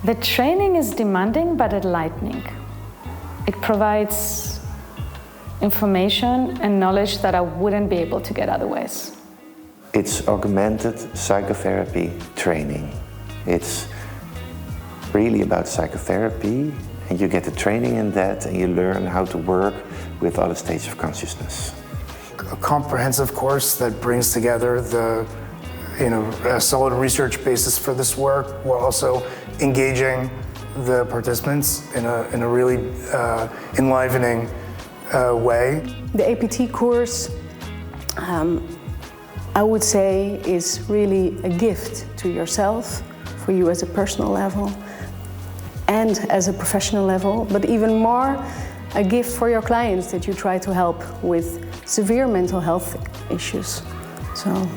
The training is demanding but enlightening. It provides information and knowledge that I wouldn't be able to get otherwise. It's Augmented Psychotherapy Training. It's really about psychotherapy, and you get the training in that, and you learn how to work with other states of consciousness. A comprehensive course that brings together a solid research basis for this work, while also engaging the participants in a really enlivening way. The APT course, I would say, is really a gift to yourself, for you as a personal level and as a professional level, but even more a gift for your clients that you try to help with severe mental health issues. So